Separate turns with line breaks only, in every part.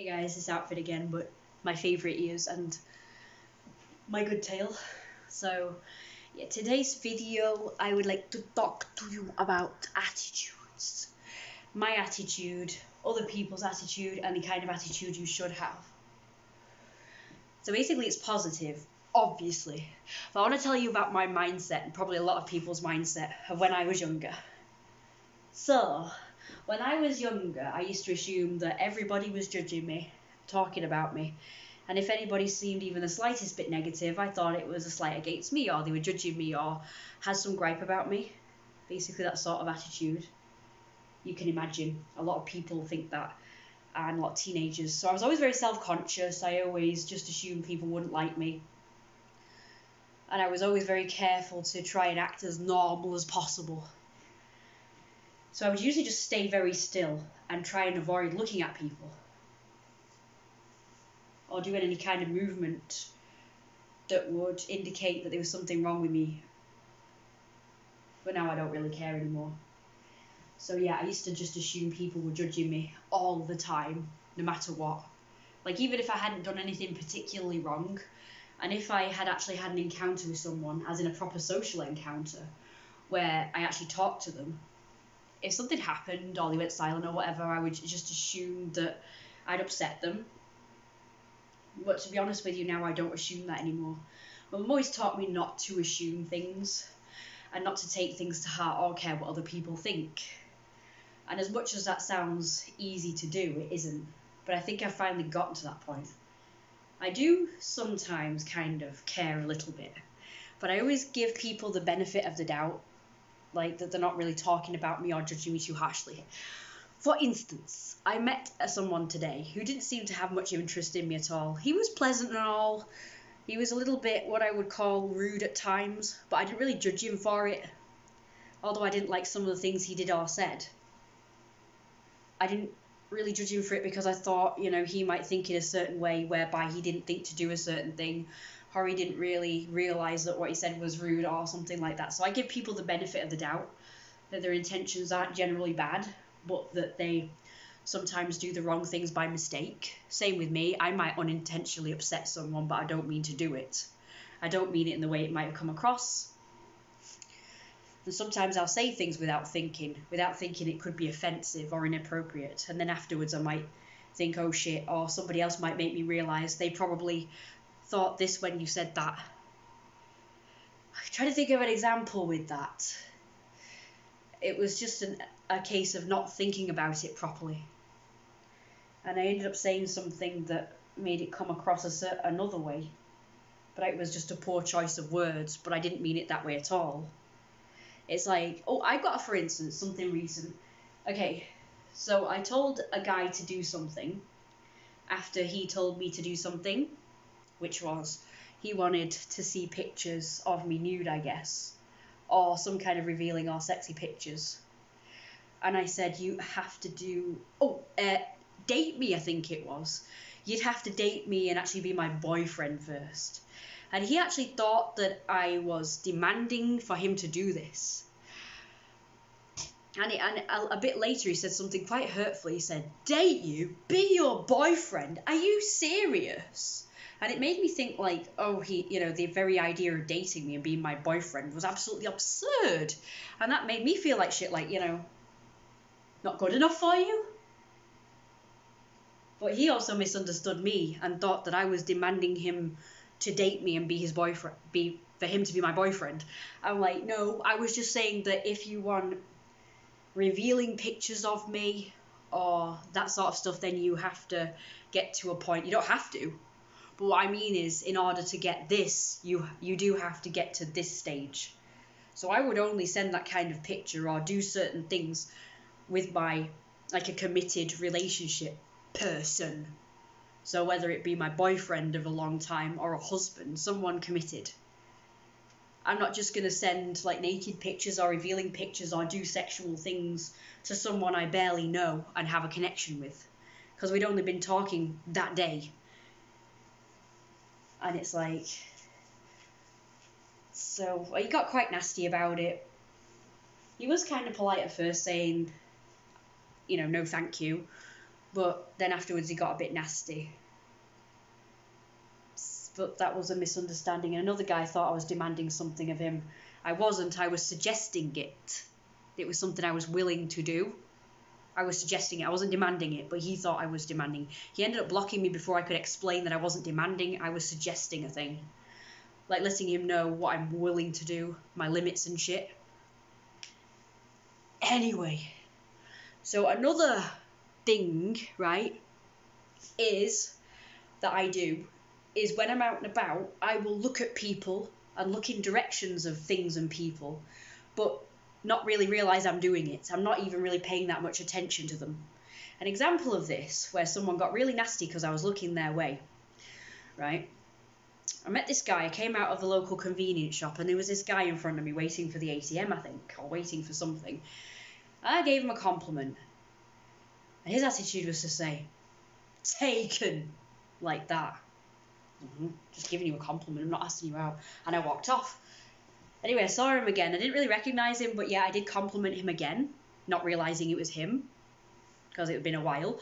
Hey guys, it's Outfit again, but my favourite ears and my good tail. So, yeah, today's video I would like to talk to you about attitudes. My attitude, other people's attitude, and the kind of attitude you should have. So basically it's positive, obviously. But I want to tell you about my mindset, and probably a lot of people's mindset, of when I was younger. So, when I was younger, I used to assume that everybody was judging me, talking about me. And if anybody seemed even the slightest bit negative, I thought it was a slight against me, or they were judging me, or had some gripe about me. Basically, that sort of attitude. You can imagine a lot of people think that, and a lot of teenagers. So I was always very self-conscious. I always just assumed people wouldn't like me. And I was always very careful to try and act as normal as possible. So I would usually just stay very still and try and avoid looking at people or doing any kind of movement that would indicate that there was something wrong with me. But now I don't really care anymore. So yeah, I used to just assume people were judging me all the time, no matter what. Like, even if I hadn't done anything particularly wrong, and if I had actually had an encounter with someone, as in a proper social encounter, where I actually talked to them, if something happened or they went silent or whatever, I would just assume that I'd upset them. But to be honest with you, now I don't assume that anymore. My mum always taught me not to assume things and not to take things to heart or care what other people think. And as much as that sounds easy to do, it isn't. But I think I've finally gotten to that point. I do sometimes kind of care a little bit, but I always give people the benefit of the doubt, like that they're not really talking about me or judging me too harshly. For instance, I met someone today who didn't seem to have much interest in me at all. He was pleasant and all. He was a little bit what I would call rude at times, but I didn't really judge him for it. Although I didn't like some of the things he did or said. I didn't really judge him for it because I thought, he might think in a certain way whereby he didn't think to do a certain thing, or he didn't really realise that what he said was rude or something like that. So I give people the benefit of the doubt, that their intentions aren't generally bad, but that they sometimes do the wrong things by mistake. Same with me. I might unintentionally upset someone, but I don't mean to do it. I don't mean it in the way it might have come across. And sometimes I'll say things without thinking it could be offensive or inappropriate. And then afterwards I might think, oh shit, or somebody else might make me realise they probably thought this when you said that. I'm trying to think of an example with that. It was just a case of not thinking about it properly. And I ended up saying something that made it come across another way. But it was just a poor choice of words, but I didn't mean it that way at all. It's like, I got, for instance, something recent. Okay, so I told a guy to do something after he told me to do something, which was he wanted to see pictures of me nude, I guess, or some kind of revealing or sexy pictures. And I said, you have to date me, I think it was. You'd have to date me and actually be my boyfriend first. And he actually thought that I was demanding for him to do this. And a bit later he said something quite hurtful. He said, date you? Be your boyfriend? Are you serious? And it made me think like, the very idea of dating me and being my boyfriend was absolutely absurd. And that made me feel like shit, like, not good enough for you? But he also misunderstood me and thought that I was demanding him to date me and be his boyfriend, for him to be my boyfriend. I'm like, no, I was just saying that if you want revealing pictures of me or that sort of stuff, then you have to get to a point. You don't have to, but what I mean is, in order to get this, you do have to get to this stage. So I would only send that kind of picture or do certain things with my, like, a committed relationship person. So whether it be my boyfriend of a long time or a husband, someone committed. I'm not just going to send like naked pictures or revealing pictures or do sexual things to someone I barely know and have a connection with, because we'd only been talking that day. And it's like, so he got quite nasty about it. He was kind of polite at first, saying, no thank you. But then afterwards he got a bit nasty. But that was a misunderstanding. And another guy thought I was demanding something of him. I wasn't. I was suggesting it. It was something I was willing to do. I was suggesting it. I wasn't demanding it, but he thought I was demanding. He ended up blocking me before I could explain that I wasn't demanding. I was suggesting a thing. Like letting him know what I'm willing to do, my limits and shit. Anyway, so another thing, right, is that I do is when I'm out and about, I will look at people and look in directions of things and people, but not really realise I'm doing it. I'm not even really paying that much attention to them. An example of this, where someone got really nasty because I was looking their way, right? I met this guy. I came out of the local convenience shop and there was this guy in front of me waiting for the ATM, I think, or waiting for something. I gave him a compliment. And his attitude was to say, taken, like that. Just giving you a compliment, I'm not asking you out. And I walked off. Anyway, I saw him again. I didn't really recognise him, but yeah, I did compliment him again, not realising it was him, because it had been a while.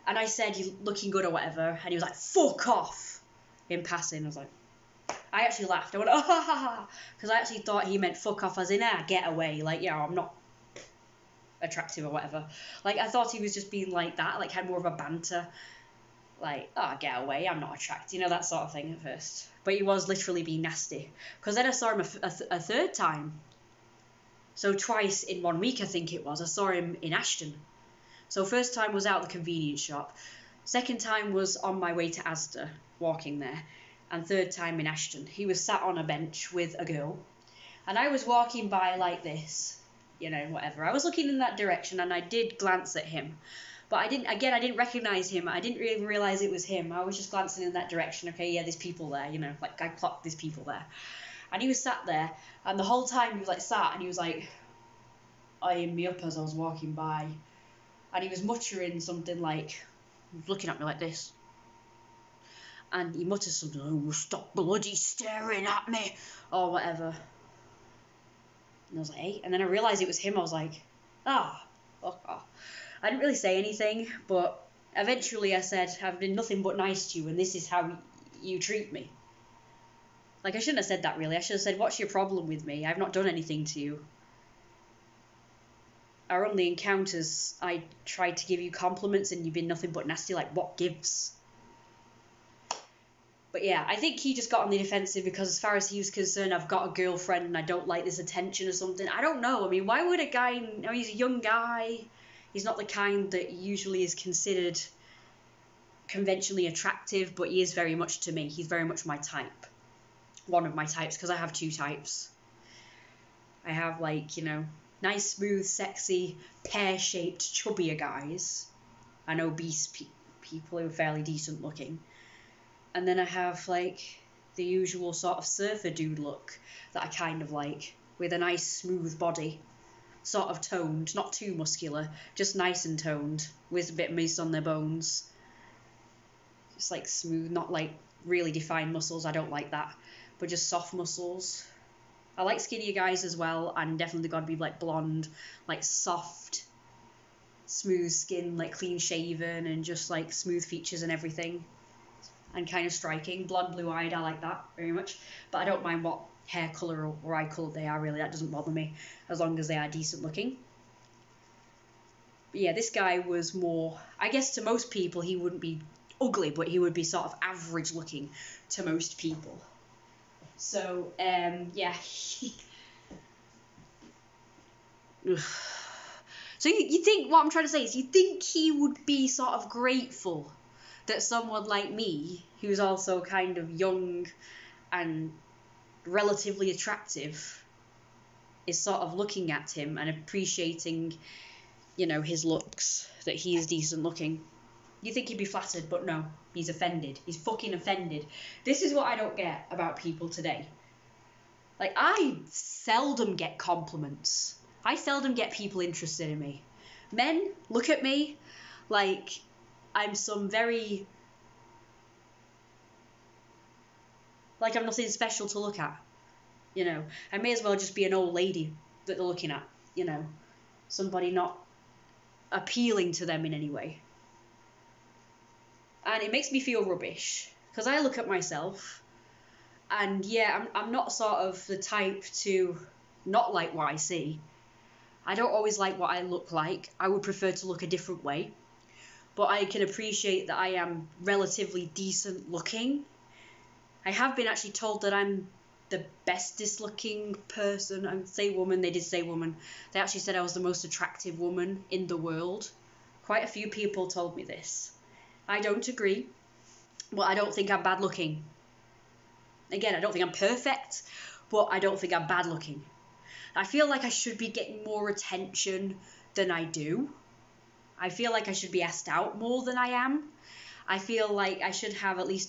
And I said, you're looking good or whatever. And he was like, fuck off, in passing. I was like, I actually laughed. I went, oh, ha, ha, ha. Because I actually thought he meant fuck off as in, get away. Like, yeah, I'm not attractive or whatever. Like, I thought he was just being like that, like, had more of a banter. Like, oh, get away, I'm not attracted, you know, that sort of thing at first. But he was literally being nasty. Because then I saw him a third time. So twice in 1 week, I think it was. I saw him in Ashton. So first time was out the convenience shop. Second time was on my way to Asda, walking there. And third time in Ashton. He was sat on a bench with a girl. And I was walking by like this, you know, whatever. I was looking in that direction and I did glance at him. But I didn't recognise him. I didn't really realise it was him. I was just glancing in that direction. Okay, yeah, there's people there, you know, like I clocked there's people there. And he was sat there, and the whole time he was like sat, and he was like eyeing me up as I was walking by. And he was muttering something like, he was looking at me like this. And he muttered something, oh, stop bloody staring at me, or whatever. And I was like, hey. And then I realised it was him. I was like, fuck off. I didn't really say anything, but eventually I said, I've been nothing but nice to you, and this is how you treat me. Like, I shouldn't have said that, really. I should have said, what's your problem with me? I've not done anything to you. Our only encounters, I tried to give you compliments, and you've been nothing but nasty. Like, what gives? But yeah, I think he just got on the defensive because as far as he was concerned, I've got a girlfriend and I don't like this attention or something. I don't know. I mean, why would a guy, you know, he's a young guy. He's not the kind that usually is considered conventionally attractive, but he is very much to me. He's very much my type. One of my types, because I have two types. I have, like, you know, nice, smooth, sexy, pear-shaped, chubbier guys. And obese people who are fairly decent looking. And then I have, like, the usual sort of surfer dude look that I kind of like, with a nice, smooth body. Sort of toned, not too muscular, just nice and toned, with a bit of meat on their bones. Just like smooth, not like really defined muscles, I don't like that, but just soft muscles. I like skinnier guys as well, and definitely gotta be like blonde, like soft, smooth skin, like clean shaven, and just like smooth features and everything. And kind of striking, blonde, blue-eyed, I like that very much, but I don't mind what hair colour or eye colour they are, really. That doesn't bother me as long as they are decent looking. But yeah, this guy was more, I guess to most people he wouldn't be ugly, but he would be sort of average looking to most people. So yeah. So you think, what I'm trying to say is, you think he would be sort of grateful that someone like me, who's also kind of young and relatively attractive, is sort of looking at him and appreciating, you know, his looks, that he is decent looking. You think he'd be flattered, but no, he's offended. He's fucking offended. This is what I don't get about people today. Like, I seldom get compliments. I seldom get people interested in me. Men look at me like I'm some very, like I'm nothing special to look at, you know. I may as well just be an old lady that they're looking at, you know. Somebody not appealing to them in any way. And it makes me feel rubbish because I look at myself and yeah, I'm not sort of the type to not like what I see. I don't always like what I look like. I would prefer to look a different way. But I can appreciate that I am relatively decent looking. I have been actually told that I'm the bestest looking person. I say woman, they did say woman. They actually said I was the most attractive woman in the world. Quite a few people told me this. I don't agree, but I don't think I'm bad looking. Again, I don't think I'm perfect, but I don't think I'm bad looking. I feel like I should be getting more attention than I do. I feel like I should be asked out more than I am. I feel like I should have at least